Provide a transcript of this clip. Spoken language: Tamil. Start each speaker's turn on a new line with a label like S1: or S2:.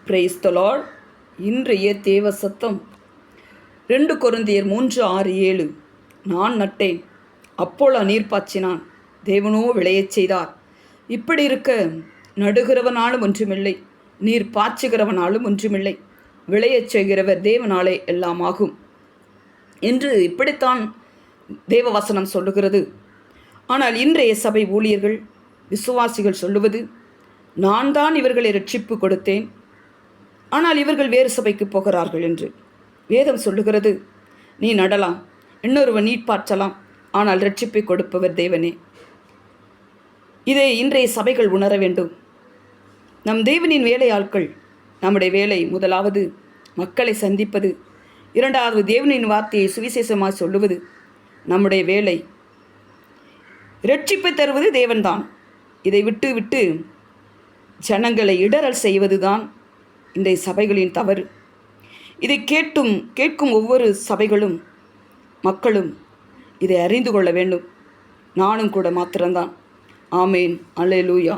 S1: Praise the Lord. இன்றைய தேவ சத்தம் 2 கொரிந்தியர் 3:6-7. நான் நட்டேன், அப்போலோ நீர் பாய்ச்சினான், தேவனோ விளையச் செய்தார். இப்படி இருக்க நடுகிறவனாலும் ஒன்றுமில்லை, நீர் பாய்ச்சுகிறவனாலும் ஒன்றுமில்லை, விளையச் செய்கிறவர் தேவனாலே எல்லாம் ஆகும் என்று இப்படித்தான் தேவவசனம் சொல்லுகிறது. ஆனால் இன்றைய சபை ஊழியர்கள், விசுவாசிகள் சொல்லுவது, நான் தான் இவர்களை ரட்சிப்பு கொடுத்தேன், ஆனால் இவர்கள் வேறு சபைக்கு போகிறார்கள் என்று. வேதம் சொல்லுகிறது, நீ நடலாம், இன்னொருவன் நீர் பாய்ச்சலாம், ஆனால் ரட்சிப்பை கொடுப்பவர் தேவனே. இதை இன்றைய சபைகள் உணர வேண்டும். நம் தேவனின் வேலையாட்கள். நம்முடைய வேலை முதலாவது மக்களை சந்திப்பது, இரண்டாவது தேவனின் வார்த்தையை சுவிசேஷமாக சொல்லுவது. நம்முடைய வேலை ரட்சிப்பை தருவது தேவன்தான். இதை விட்டு விட்டு ஜனங்களை இடரல் செய்வதுதான் இன்றைய சபைகளின் தவறு. இதை கேட்கும் ஒவ்வொரு சபைகளும் மக்களும் இதை அறிந்து கொள்ள வேண்டும். நானும் கூட மாத்திரம்தான். ஆமேன். அல்லேலூயா.